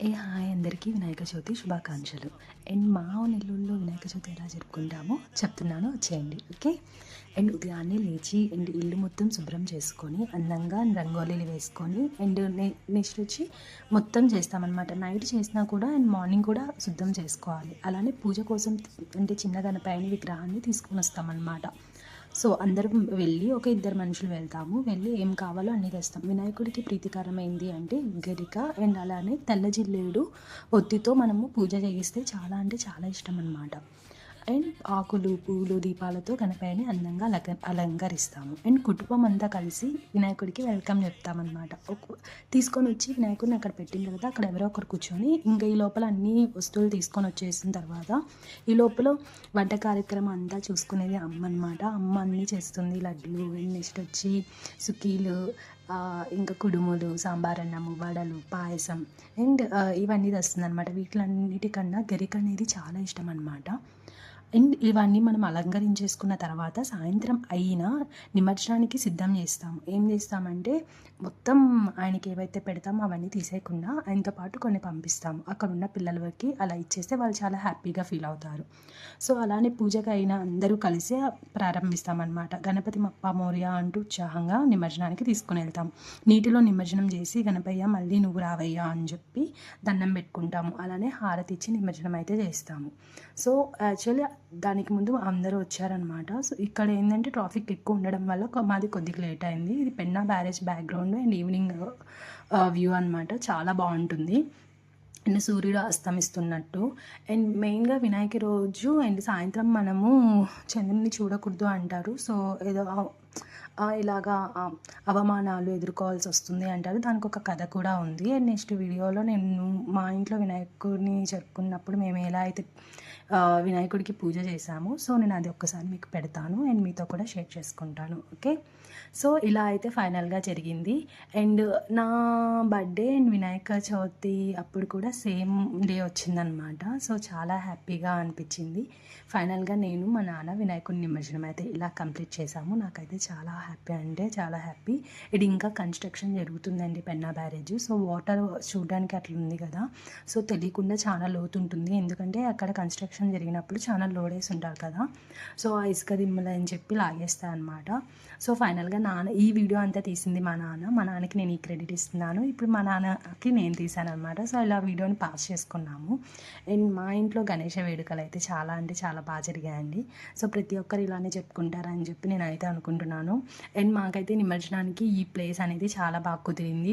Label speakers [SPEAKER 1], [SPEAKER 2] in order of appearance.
[SPEAKER 1] Hi అందరికీ వినాయక చవితి శుభాకాంక్షలు. మా నెల్లూరులో వినాయక చవితి ఎలా జరుపుకుంటామో చెప్తున్నాను, వచ్చేయండి. ఓకే. ఉదయాన్నే లేచి ఇల్లు మొత్తం శుభ్రం చేసుకొని అందంగా రంగోలీలు వేసుకొని నెక్స్ట్ వచ్చి మొత్తం చేస్తామన్నమాట. నైట్ చేసినా కూడా మార్నింగ్ కూడా శుద్ధం చేసుకోవాలి. అలానే పూజ కోసం చిన్న గణపయ్య విగ్రహాన్ని తీసుకొని వస్తామన్నమాట. సో అందరం వెళ్ళి ఒక ఇద్దరు మనుషులు వెళ్తాము. వెళ్ళి ఏం కావాలో అన్నీ తెస్తాం. వినాయకుడికి ప్రీతికరమైంది అంటే గరిక అలానే తెల్ల జిల్లేడు ఒత్తితో మనము పూజ చేయిస్తే చాలా అంటే చాలా ఇష్టం అన్నమాట. ఆకులు పూలు దీపాలతో గణపయ్యని అందంగా అలంకరిస్తాము. కుటుంబం అంతా కలిసి వినాయకుడికి వెల్కమ్ చెప్తామన్నమాట. తీసుకొని వచ్చి వినాయకుడిని అక్కడ పెట్టిన తర్వాత అక్కడ ఎవరో ఒకరు కూర్చొని ఇంకా ఈ లోపల అన్ని వస్తువులు తీసుకొని వచ్చేసిన తర్వాత ఈ లోపల వంట కార్యక్రమం అంతా చూసుకునేది అమ్మ అన్నమాట. అమ్మ అన్నీ చేస్తుంది. లడ్డులు, నెక్స్ట్ వచ్చి సుకీలు, ఇంకా కుడుములు, సాంబార్ అన్నము, వడలు, పాయసం ఇవన్నీ తెస్తుంది అనమాట. వీటిలన్నిటికన్నా గరిక అనేది చాలా ఇష్టం అనమాట. ఇవన్నీ మనం అలంకరించేసుకున్న తర్వాత సాయంత్రం అయినా నిమజ్జనానికి సిద్ధం చేస్తాము. ఏం చేస్తామంటే మొత్తం ఆయనకి ఏవైతే పెడతామో అవన్నీ తీసేయకుండా ఆయనతో పాటు కొన్ని పంపిస్తాము. అక్కడ ఉన్న పిల్లలకి అలా ఇచ్చేస్తే వాళ్ళు చాలా హ్యాపీగా ఫీల్ అవుతారు. సో అలానే పూజకు అయినా అందరూ కలిసి ప్రారంభిస్తామన్నమాట. గణపతి మప్ప మోరియా అంటూ ఉత్సాహంగా నిమజ్జనానికి తీసుకుని వెళ్తాం. నీటిలో నిమజ్జనం చేసి గణపయ్య మళ్ళీ నువ్వు రావయ్యా అని చెప్పి దండం పెట్టుకుంటాము. అలానే హారతి ఇచ్చి నిమజ్జనం అయితే చేస్తాము. సో యాక్చువల్లీ దానికి ముందు అందరూ వచ్చారనమాట. సో ఇక్కడ ఏంటంటే ట్రాఫిక్ ఎక్కువ ఉండడం వల్ల మాది కొద్దిగా లేట్ అయింది. ఇది Penna barrage background evening view అనమాట. చాలా బాగుంటుంది. సూర్యుడు అస్తమిస్తున్నట్టు. మెయిన్గా వినాయక రోజు సాయంత్రం మనము చంద్రుని చూడకూడదు అంటారు. సో ఏదో ఇలాగా అవమానాలు ఎదుర్కోవాల్సి వస్తుంది అంటారు. దానికి ఒక కథ కూడా ఉంది. నెక్స్ట్ వీడియోలో నేను మా ఇంట్లో వినాయకుడిని జరుపుకున్నప్పుడు మేము ఎలా అయితే వినాయకుడికి పూజ చేశాము. సో నేను అది ఒక్కసారి మీకు పెడతాను మీతో కూడా షేర్ చేసుకుంటాను. ఓకే. సో ఇలా అయితే ఫైనల్గా జరిగింది. నా బర్త్డే వినాయక చవితి అప్పుడు కూడా సేమ్ డే వచ్చిందనమాట. సో చాలా హ్యాపీగా అనిపించింది. ఫైనల్గా నేను మా నాన్న వినాయకుడి నిమజ్జనం అయితే ఇలా కంప్లీట్ చేశాము. నాకైతే చాలా హ్యాపీ అంటే చాలా హ్యాపీ. ఇది ఇంకా కన్స్ట్రక్షన్ జరుగుతుందండి పెన్నా బ్యారేజ్. సో వాటర్ చూడడానికి అట్లా ఉంది కదా. సో తెలియకుండా చాలా లోతు ఉంటుంది. ఎందుకంటే అక్కడ కన్స్ట్రక్షన్ జరిగినప్పుడు చాలా లోడ్ వేసి ఉంటారు కదా. సో ఆ ఇసుక దిమ్మలు అని చెప్పి లాగేస్తాయి అనమాట. సో ఫైనల్గా ఈ వీడియో అంతా తీసింది మా నాన్నకి నేను ఈ క్రెడిట్ ఇస్తున్నాను. ఇప్పుడు మా నాన్నకి నేను తీసాను అనమాట. సో ఇలా వీడియోని పాస్ చేసుకున్నాము. మా ఇంట్లో గణేష వేడుకలు అయితే చాలా అంటే చాలా బాగా జరిగాయండి. సో ప్రతి ఒక్కరు ఇలానే చెప్పుకుంటారని చెప్పి నేను అయితే అనుకుంటున్నాను. మాకైతే నిమజ్జనానికి ఈ ప్లేస్ అనేది చాలా బాగా కుదిరింది.